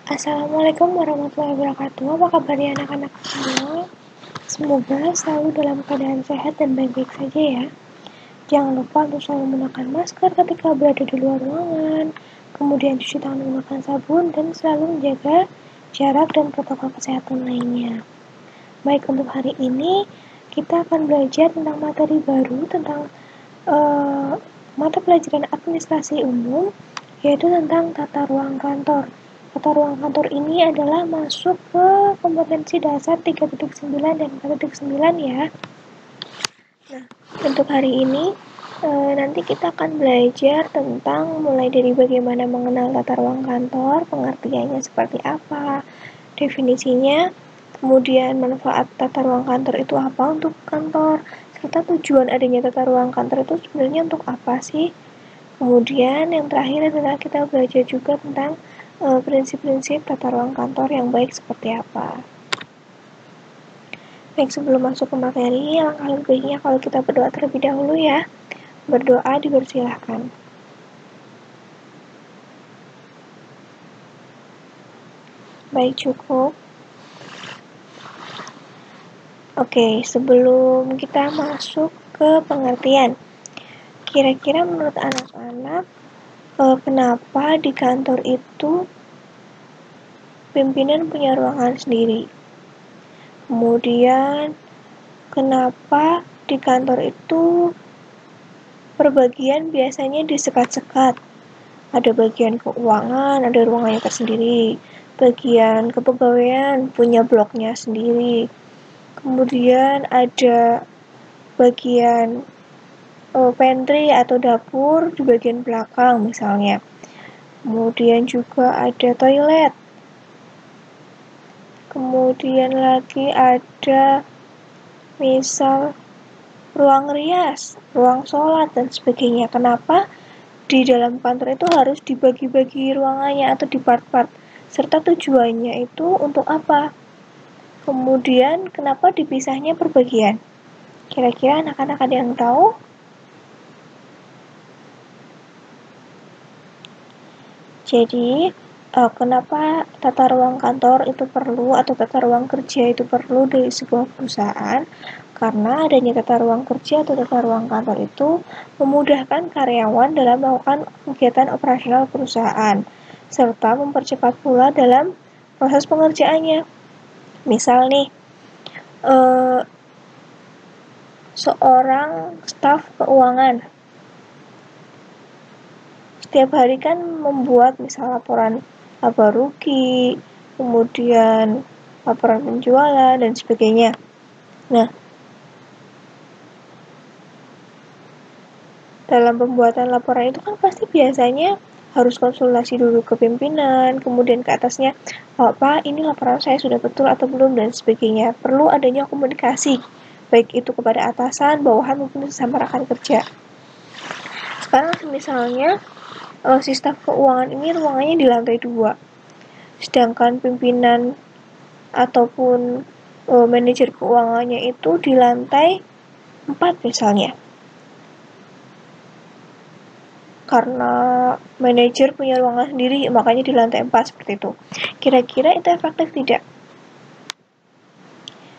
Assalamualaikum warahmatullahi wabarakatuh. Apa kabarnya anak-anak semua? Semoga selalu dalam keadaan sehat dan baik-baik saja ya. Jangan lupa untuk selalu menggunakan masker ketika berada di luar ruangan, kemudian cuci tangan menggunakan sabun, dan selalu menjaga jarak dan protokol kesehatan lainnya. Baik, untuk hari ini kita akan belajar tentang materi baru tentang mata pelajaran administrasi umum, yaitu tentang tata ruang kantor. Tata ruang kantor ini adalah masuk ke kompetensi dasar 3.9 dan 4.9 ya. Nah, untuk hari ini nanti kita akan belajar tentang mulai dari bagaimana mengenal tata ruang kantor, pengertiannya seperti apa, definisinya, kemudian manfaat tata ruang kantor itu apa untuk kantor, serta tujuan adanya tata ruang kantor itu sebenarnya untuk apa sih. Kemudian yang terakhir adalah kita belajar juga tentang prinsip-prinsip tata ruang kantor yang baik seperti apa. Baik, sebelum masuk ke materi, alangkah lebih baiknya kalau kita berdoa terlebih dahulu ya. Berdoa dipersilahkan. Baik, cukup. Oke, sebelum kita masuk ke pengertian, kira-kira menurut anak-anak, kenapa di kantor itu pimpinan punya ruangan sendiri? Kemudian, kenapa di kantor itu perbagian biasanya disekat-sekat? Ada bagian keuangan, ada ruangannya tersendiri. Bagian kepegawaian punya bloknya sendiri. Kemudian ada bagian pantry atau dapur di bagian belakang misalnya. Kemudian juga ada toilet. Kemudian lagi ada misal ruang rias, ruang sholat, dan sebagainya. Kenapa di dalam kantor itu harus dibagi-bagi ruangannya atau di part-part, serta tujuannya itu untuk apa? Kemudian kenapa dipisahnya per bagian? Kira-kira anak-anak ada yang tahu? Jadi kenapa tata ruang kantor itu perlu atau tata ruang kerja itu perlu dari sebuah perusahaan? Karena adanya tata ruang kerja atau tata ruang kantor itu memudahkan karyawan dalam melakukan kegiatan operasional perusahaan, serta mempercepat pula dalam proses pengerjaannya. Misal nih, seorang staf keuangan setiap hari kan membuat misal laporan laba rugi, kemudian laporan penjualan, dan sebagainya. Nah, dalam pembuatan laporan itu kan pasti biasanya harus konsultasi dulu ke pimpinan, kemudian ke atasnya, Pak, ini laporan saya sudah betul atau belum, dan sebagainya. Perlu adanya komunikasi, baik itu kepada atasan, bawahan, maupun sesama rekan kerja. Sekarang misalnya, si staf keuangan ini ruangannya di lantai 2, sedangkan pimpinan ataupun manajer keuangannya itu di lantai 4 misalnya. Karena manajer punya ruangan sendiri, makanya di lantai 4 seperti itu. Kira-kira itu efektif tidak?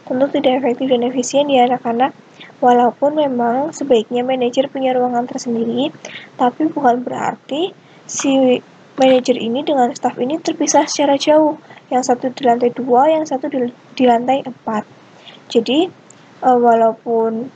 Tentu tidak efektif dan efisien ya anak-anak. Walaupun memang sebaiknya manajer punya ruangan tersendiri, tapi bukan berarti si manajer ini dengan staf ini terpisah secara jauh. Yang satu di lantai 2, yang satu di lantai 4. Jadi, walaupun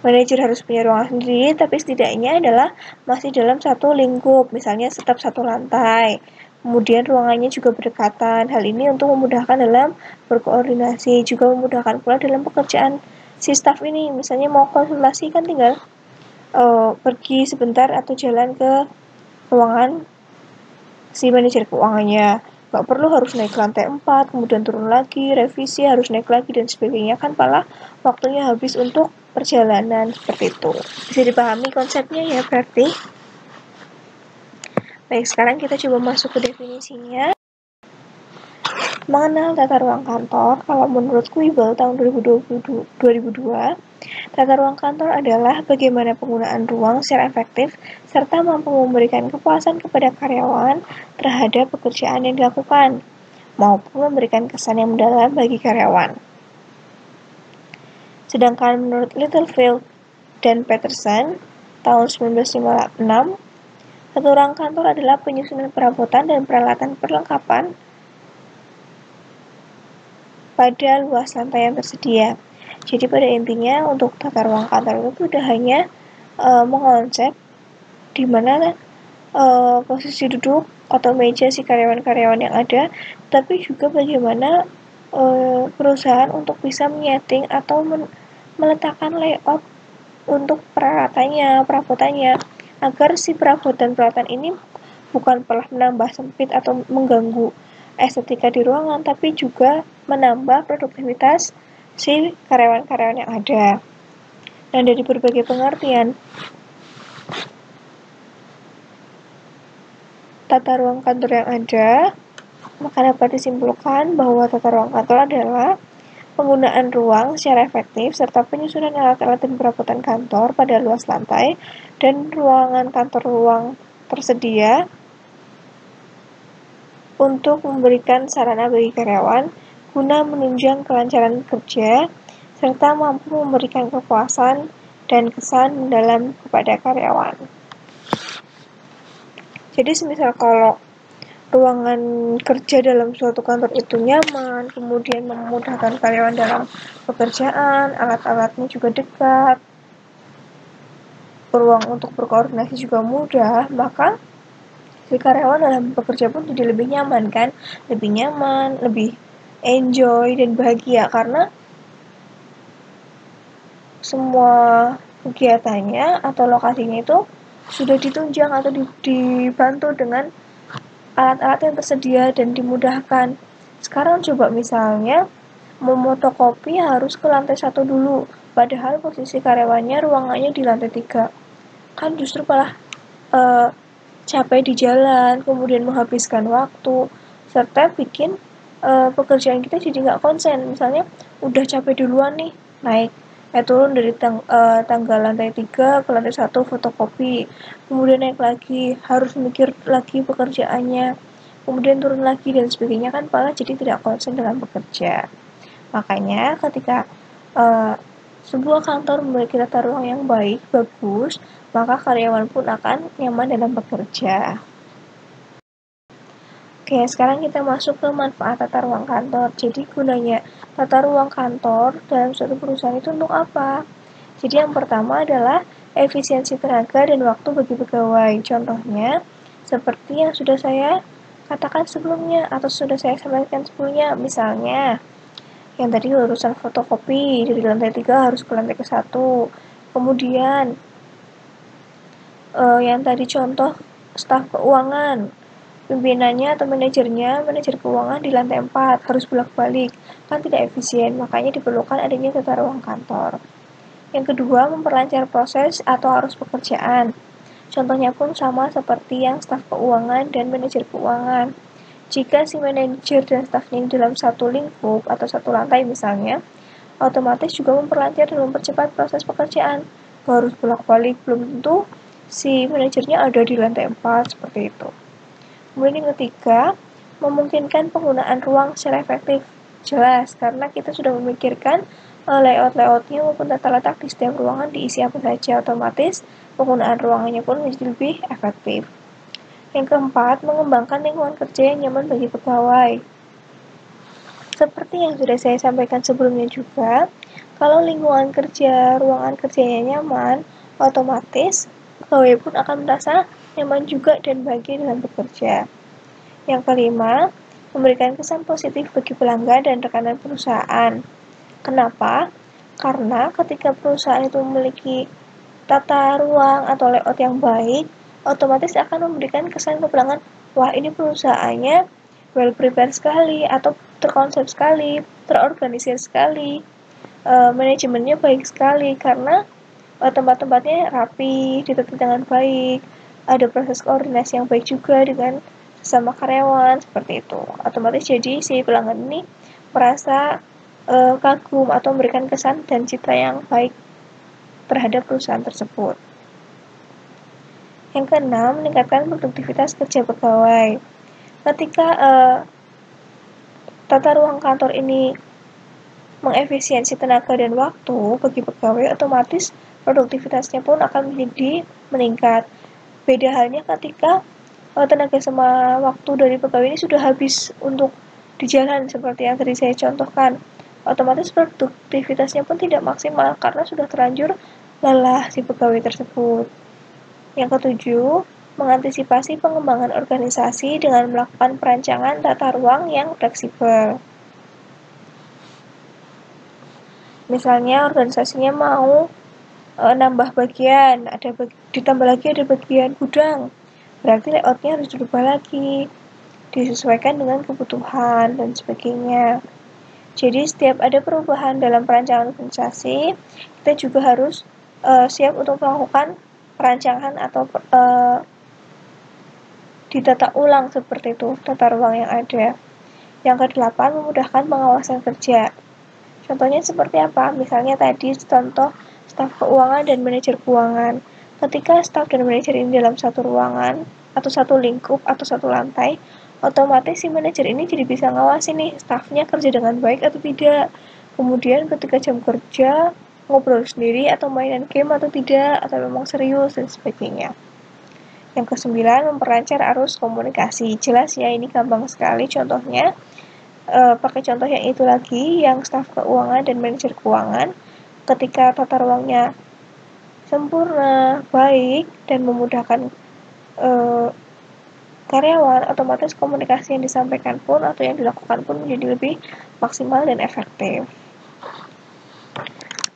manajer harus punya ruangan sendiri, tapi setidaknya adalah masih dalam satu lingkup, misalnya tetap satu lantai. Kemudian ruangannya juga berdekatan. Hal ini untuk memudahkan dalam berkoordinasi, juga memudahkan pula dalam pekerjaan si staf ini. Misalnya mau konsultasi kan tinggal pergi sebentar atau jalan ke ruangan si manajer keuangannya. Gak perlu harus naik ke lantai 4, kemudian turun lagi, revisi, harus naik lagi, dan sebagainya. Kan malah waktunya habis untuk perjalanan seperti itu. Bisa dipahami konsepnya ya berarti? Baik, sekarang kita coba masuk ke definisinya. Mengenal tata ruang kantor, kalau menurut Kuibel tahun 2002, Tata ruang kantor adalah bagaimana penggunaan ruang secara efektif serta mampu memberikan kepuasan kepada karyawan terhadap pekerjaan yang dilakukan, maupun memberikan kesan yang mendalam bagi karyawan. Sedangkan menurut Littlefield dan Peterson, tahun 1956, tata ruang kantor adalah penyusunan perabotan dan peralatan perlengkapan pada luas lantai yang tersedia. Jadi pada intinya untuk tata ruang kantor itu tidak hanya mengonsep di mana posisi duduk atau meja si karyawan-karyawan yang ada, tapi juga bagaimana perusahaan untuk bisa menyeting atau meletakkan layout untuk perabotannya, agar si peralatan ini bukan malah menambah sempit atau mengganggu estetika di ruangan, tapi juga menambah produktivitas si karyawan-karyawan yang ada. Dan dari berbagai pengertian tata ruang kantor yang ada, maka dapat disimpulkan bahwa tata ruang kantor adalah penggunaan ruang secara efektif serta penyusunan alat-alat dan perabotan kantor pada luas lantai dan ruangan kantor ruang tersedia untuk memberikan sarana bagi karyawan guna menunjang kelancaran kerja serta mampu memberikan kepuasan dan kesan mendalam kepada karyawan. Jadi semisal kalau ruangan kerja dalam suatu kantor itu nyaman, kemudian memudahkan karyawan dalam pekerjaan, alat-alatnya juga dekat, ruang untuk berkoordinasi juga mudah, maka si karyawan dalam bekerja pun jadi lebih nyaman kan, lebih enjoy dan bahagia karena semua kegiatannya atau lokasinya itu sudah ditunjang atau dibantu dengan alat-alat yang tersedia dan dimudahkan. Sekarang coba misalnya memotokopi harus ke lantai 1 dulu, padahal posisi karyawannya ruangannya di lantai 3. Kan justru malah capek di jalan, kemudian menghabiskan waktu, serta bikin pekerjaan kita jadi nggak konsen. Misalnya udah capek duluan nih, naik turun dari tangga lantai 3 ke lantai 1 fotokopi, kemudian naik lagi, harus mikir lagi pekerjaannya, kemudian turun lagi dan sebagainya, kan malah jadi tidak konsen dalam bekerja. Makanya ketika sebuah kantor memiliki tata ruang yang bagus, maka karyawan pun akan nyaman dalam bekerja. Oke, sekarang kita masuk ke manfaat tata ruang kantor. Jadi gunanya tata ruang kantor dalam suatu perusahaan itu untuk apa? Jadi yang pertama adalah efisiensi tenaga dan waktu bagi pegawai. Contohnya seperti yang sudah saya katakan sebelumnya atau sudah saya sampaikan sebelumnya, misalnya yang tadi urusan fotokopi dari lantai 3 harus ke lantai ke-1. Kemudian yang tadi contoh staf keuangan, pimpinannya atau manajer keuangan di lantai 4 harus bolak-balik, kan tidak efisien, makanya diperlukan adanya tata ruang kantor. Yang kedua, memperlancar proses atau arus pekerjaan. Contohnya pun sama seperti yang staf keuangan dan manajer keuangan. Jika si manajer dan stafnya dalam satu lingkup atau satu lantai misalnya, otomatis juga memperlancar dan mempercepat proses pekerjaan. Harus bolak-balik, belum tentu si manajernya ada di lantai 4, seperti itu. Kemudian yang ketiga, memungkinkan penggunaan ruang secara efektif. Jelas, karena kita sudah memikirkan layout-layoutnya maupun tata letak di setiap ruangan diisi apa saja, otomatis penggunaan ruangannya pun menjadi lebih efektif. Yang keempat, mengembangkan lingkungan kerja yang nyaman bagi pegawai. Seperti yang sudah saya sampaikan sebelumnya juga, kalau lingkungan kerja, ruangan kerjanya nyaman, otomatis pegawai pun akan merasa nyaman juga dan bahagia dalam bekerja. Yang kelima, memberikan kesan positif bagi pelanggan dan rekan perusahaan. Kenapa? Karena ketika perusahaan itu memiliki tata ruang atau layout yang baik, otomatis akan memberikan kesan ke pelanggan, wah ini perusahaannya well prepared sekali, atau terkonsep sekali, terorganisir sekali, manajemennya baik sekali, karena tempat-tempatnya rapi, ditata dengan baik, ada proses koordinasi yang baik juga dengan sesama karyawan, seperti itu. Otomatis jadi si pelanggan ini merasa kagum atau memberikan kesan dan citra yang baik terhadap perusahaan tersebut. Yang keenam, meningkatkan produktivitas kerja pegawai. Ketika tata ruang kantor ini mengefisiensi tenaga dan waktu bagi pegawai, otomatis produktivitasnya pun akan menjadi meningkat. Beda halnya ketika tenaga sama waktu dari pegawai ini sudah habis untuk di jalan seperti yang tadi saya contohkan, otomatis produktivitasnya pun tidak maksimal karena sudah terlanjur lelah si pegawai tersebut. Yang ketujuh, mengantisipasi pengembangan organisasi dengan melakukan perancangan tata ruang yang fleksibel. Misalnya organisasinya mau nambah bagian, ditambah lagi ada bagian gudang, berarti layoutnya harus dirubah lagi, disesuaikan dengan kebutuhan dan sebagainya. Jadi setiap ada perubahan dalam perancangan organisasi, kita juga harus siap untuk melakukan perancangan atau ditata ulang seperti itu tata ruang yang ada. Yang kedelapan, memudahkan pengawasan kerja. Contohnya seperti apa? Misalnya tadi contoh staf keuangan dan manajer keuangan. Ketika staf dan manajer ini dalam satu ruangan atau satu lingkup atau satu lantai, otomatis si manajer ini jadi bisa ngawasin nih stafnya kerja dengan baik atau tidak. Kemudian ketika jam kerja ngobrol sendiri atau mainan game atau tidak, atau memang serius dan sebagainya. Yang kesembilan, memperlancar arus komunikasi. Jelas ya, ini gampang sekali contohnya. Pakai contoh yang itu lagi, yang staf keuangan dan manajer keuangan. Ketika tata ruangnya sempurna, baik, dan memudahkan karyawan, otomatis komunikasi yang disampaikan pun atau yang dilakukan pun menjadi lebih maksimal dan efektif.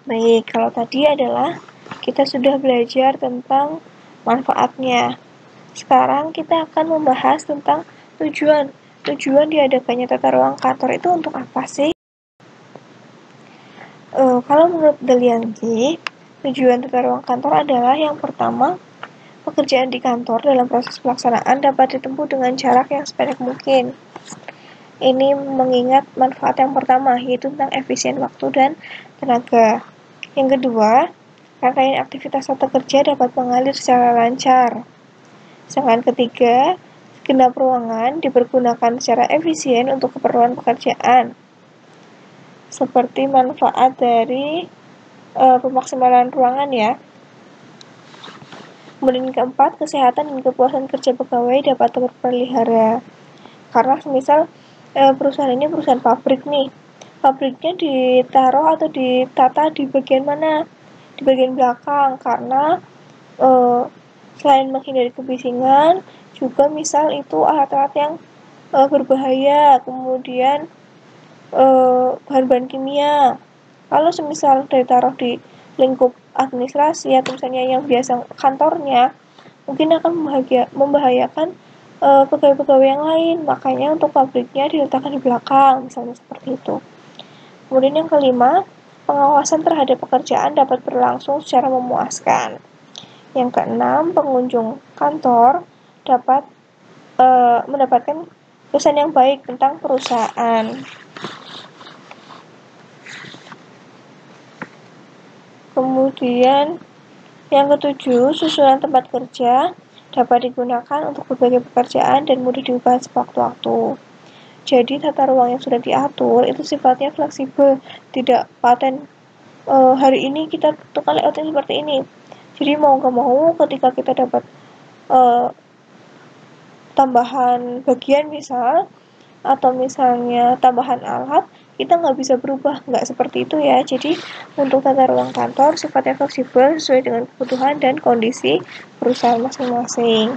Baik, kalau tadi adalah kita sudah belajar tentang manfaatnya. Sekarang kita akan membahas tentang tujuan. Tujuan diadakannya tata ruang kantor itu untuk apa sih? Kalau menurut Delianti, tujuan tata ruang kantor adalah yang pertama, pekerjaan di kantor dalam proses pelaksanaan dapat ditempuh dengan jarak yang sependek mungkin. Ini mengingat manfaat yang pertama, yaitu tentang efisien waktu dan tenaga. Yang kedua, rangkaian aktivitas atau kerja dapat mengalir secara lancar. Sedangkan ketiga, segenap ruangan dipergunakan secara efisien untuk keperluan pekerjaan. Seperti manfaat dari pemaksimalan ruangan ya. Kemudian keempat, kesehatan dan kepuasan kerja pegawai dapat terpelihara. Karena misal perusahaan ini perusahaan pabrik nih, pabriknya ditaruh atau ditata di bagian mana? Di bagian belakang, karena selain menghindari kebisingan, juga misal itu alat-alat yang berbahaya, kemudian bahan-bahan kimia. Kalau semisal ditaruh di lingkup administrasi atau misalnya yang biasa kantornya, mungkin akan membahayakan pegawai-pegawai yang lain. Makanya untuk pabriknya diletakkan di belakang, misalnya seperti itu. Kemudian yang kelima, pengawasan terhadap pekerjaan dapat berlangsung secara memuaskan. Yang keenam, pengunjung kantor dapat mendapatkan kesan yang baik tentang perusahaan. Kemudian yang ketujuh, susunan tempat kerja dapat digunakan untuk berbagai pekerjaan dan mudah diubah sewaktu-waktu. Jadi tata ruang yang sudah diatur itu sifatnya fleksibel, tidak paten hari ini kita tentukan layoutnya seperti ini. Jadi mau nggak mau ketika kita dapat tambahan bagian misal, atau misalnya tambahan alat, kita nggak bisa berubah, nggak seperti itu ya. Jadi untuk tata ruang kantor sifatnya fleksibel sesuai dengan kebutuhan dan kondisi perusahaan masing-masing.